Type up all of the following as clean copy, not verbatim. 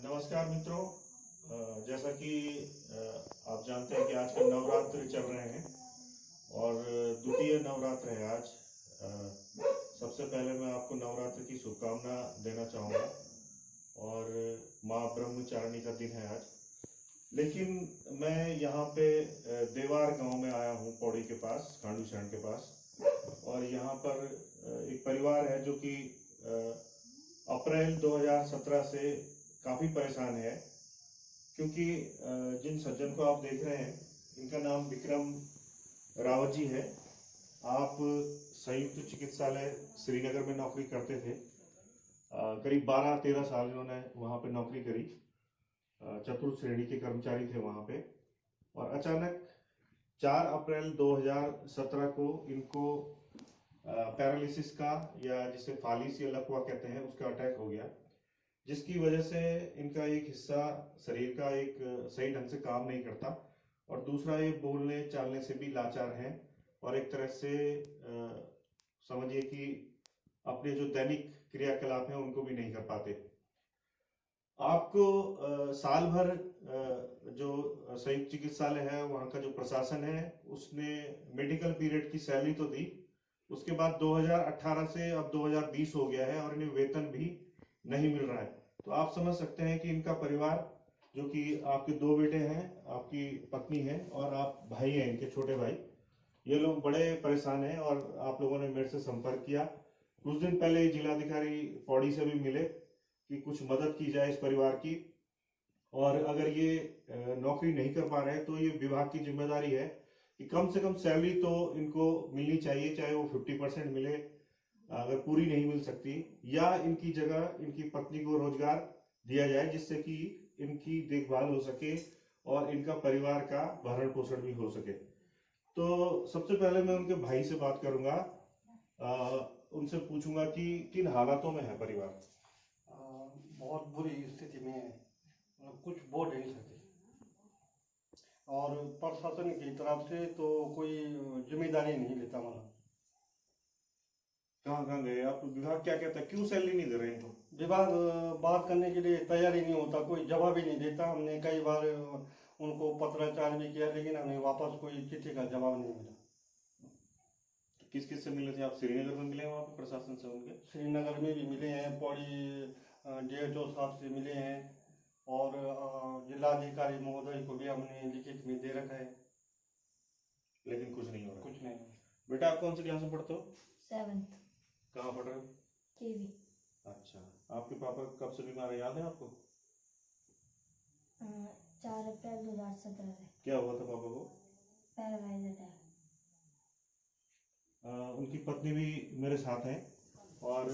नमस्कार मित्रों। जैसा कि आप जानते हैं कि आजकल नवरात्र चल रहे हैं और द्वितीय नवरात्र है आज। सबसे पहले मैं आपको नवरात्र की शुभकामना देना चाहूँगा और माँ ब्रह्मचारिणी का दिन है आज। लेकिन मैं यहाँ पे देवार गांव में आया हूँ, पौड़ी के पास, खांडू शरण के पास। और यहाँ पर एक परिवार है जो कि अप्रैल 2017 से काफ़ी परेशान है, क्योंकि जिन सज्जन को आप देख रहे हैं इनका नाम विक्रम रावत जी है। आप संयुक्त चिकित्सालय श्रीनगर में नौकरी करते थे। करीब 12-13 साल इन्होंने वहाँ पे नौकरी करी। चतुर्थ श्रेणी के कर्मचारी थे वहाँ पे। और अचानक 4 अप्रैल 2017 को इनको पैरालिसिस का, या जिसे फालिस या लकवा कहते हैं, उसका अटैक हो गया, जिसकी वजह से इनका एक हिस्सा शरीर का एक सही ढंग से काम नहीं करता और दूसरा ये बोलने चालने से भी लाचार हैं और एक तरह से समझिए कि अपने जो दैनिक क्रियाकलाप हैं उनको भी नहीं कर पाते। आपको साल भर जो संयुक्त चिकित्सालय है वहाँ का जो प्रशासन है उसने मेडिकल पीरियड की सैलरी तो दी। उसके बाद 2018 से अब 2020 हो गया है और इन्हें वेतन भी नहीं मिल रहा है। तो आप समझ सकते हैं कि इनका परिवार, जो कि आपके 2 बेटे हैं, आपकी पत्नी है और आप भाई हैं, इनके छोटे भाई, ये लोग बड़े परेशान हैं। और आप लोगों ने मेरे से संपर्क किया। कुछ दिन पहले जिलाधिकारी पौड़ी से भी मिले कि कुछ मदद की जाए इस परिवार की, और अगर ये नौकरी नहीं कर पा रहे हैं तो ये विभाग की जिम्मेदारी है कि कम से कम सैलरी तो इनको मिलनी चाहिए, चाहे वो 50% मिले, अगर पूरी नहीं मिल सकती, या इनकी जगह इनकी पत्नी को रोजगार दिया जाए जिससे कि इनकी देखभाल हो सके और इनका परिवार का भरण पोषण भी हो सके। तो सबसे पहले मैं उनके भाई से बात करूंगा, उनसे पूछूंगा कि किन हालातों में है परिवार। बहुत बुरी स्थिति में है, कुछ बोल नहीं सकते। और प्रशासन की तरफ से तो कोई जिम्मेदारी नहीं लेता। मतलब कहाँ कहाँ गए आप? विभाग क्या कहता है, क्यों सैलरी नहीं दे रहे इनको? विभाग बात करने के लिए तैयार ही नहीं होता, कोई जवाब ही नहीं देता। हमने कई बार उनको पत्राचार भी किया लेकिन हमें वापस कोई चिट्ठी का जवाब नहीं मिला। किस किस से मिले थे आप? श्रीनगर में मिले वहाँ पे प्रशासन से उनके? श्रीनगर में भी मिले हैं, पौड़ी DHO साहब से मिले हैं और जिलाधिकारी महोदय को भी हमने लिखित में दे रखा है, लेकिन कुछ नहीं हो रहा। कुछ नहीं। बेटा आप कौन सी क्लास में पढ़ते हो? 7th कहाँ पढ़ रहे हो? KV। अच्छा, आपके पापा कब से बीमार है, याद है आपको? 4 अप्रैल 2017 से। क्या हुआ था पापा को? Paralyse attack. उनकी पत्नी भी मेरे साथ हैं और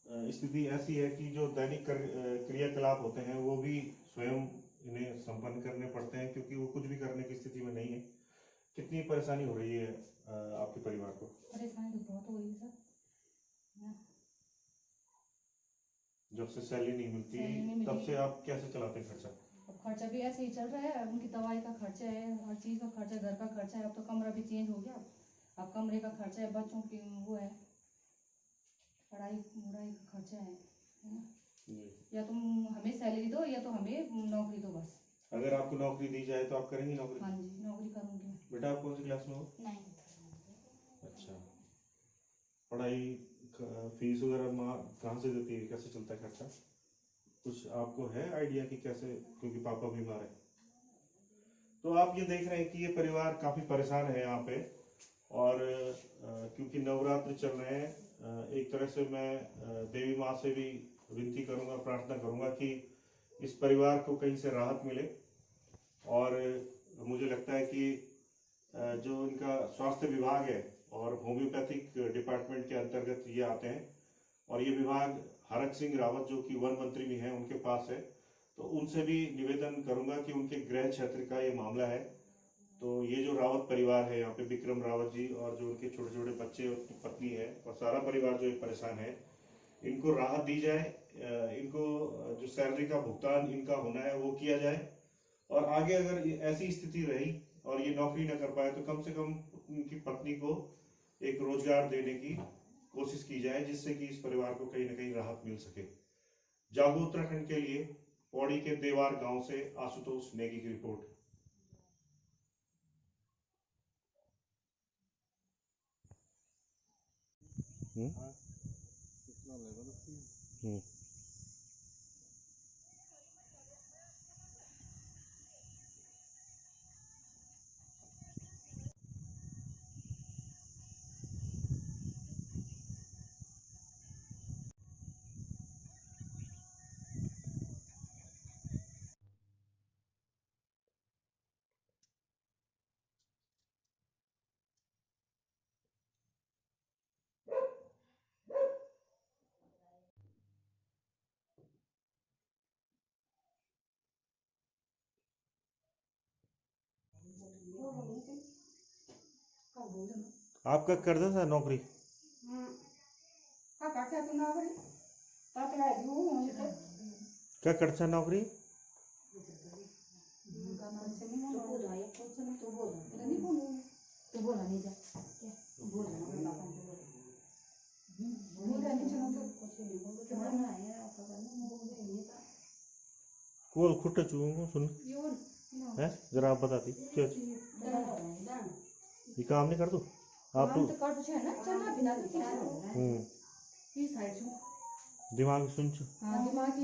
स्थिति ऐसी है कि जो दैनिक क्रियाकलाप होते हैं वो भी स्वयं इन्हें संपन्न करने पड़ते हैं, क्योंकि वो कुछ भी करने की स्थिति में नहीं है। कितनी परेशानी हो रही है आपके परिवार को? परेशानी तो बहुत हो रही है सर। जब से सैलरी नहीं मिलती तब से आप कैसे चलाते हैं खर्चा? अब खर्चा भी ऐसे ही चल रहा है, उनकी दवाई का खर्चा है, हर चीज़ का खर्चा, घर का खर्चा है। अब तो कमरा भी चेंज हो गया, अब कमरे का खर्चा है, बच्चों की वो है, पढ़ाई वढ़ाई का खर्चा है ना। या तुम हमें सैलरी दो या तो हमें नौकरी दो बस। अगर आपको नौकरी दी जाए तो आप करेंगी नौकरी? हाँ जी, नौकरी करूँगी। बेटा आप कौन सी क्लास में हो? 9th। अच्छा, पढ़ाई फीस वगैरह माँ कहाँ से देती है, कैसे चलता है खर्चा? कुछ आपको है आइडिया कि कैसे, क्योंकि पापा बीमार है? तो आप ये देख रहे हैं कि ये परिवार काफी परेशान है यहाँ पे। और क्योंकि नवरात्र चल रहे हैं, एक तरह से मैं देवी माँ से भी विनती करूंगा, प्रार्थना करूंगा कि इस परिवार को कहीं से राहत मिले। और मुझे लगता है कि जो इनका स्वास्थ्य विभाग है और होम्योपैथिक डिपार्टमेंट के अंतर्गत ये आते हैं, और ये विभाग हरक सिंह रावत जो कि वन मंत्री भी हैं उनके पास है, तो उनसे भी निवेदन करूंगा कि उनके गृह क्षेत्र का ये मामला है। तो ये जो रावत परिवार है यहाँ पे, विक्रम रावत जी और जो उनके छोटे छोटे बच्चे और पत्नी है और सारा परिवार जो परेशान है, इनको राहत दी जाए। इनको जो सैलरी का भुगतान इनका होना है वो किया जाए, और आगे अगर ऐसी स्थिति रही और ये नौकरी न कर पाए तो कम से कम उनकी पत्नी को एक रोजगार देने की कोशिश की जाए, जिससे कि इस परिवार को कहीं ना कहीं राहत मिल सके। जागो उत्तराखंड के लिए पौड़ी के देवार गांव से आशुतोष नेगी की रिपोर्ट। आपका करता था नौकरी? क्या करता नौकरी? कोल खुट्टा चूंगा सुन है जरा आप बताती क्या ये काम नहीं कर दो आप तो दिमाग सुन दिमाग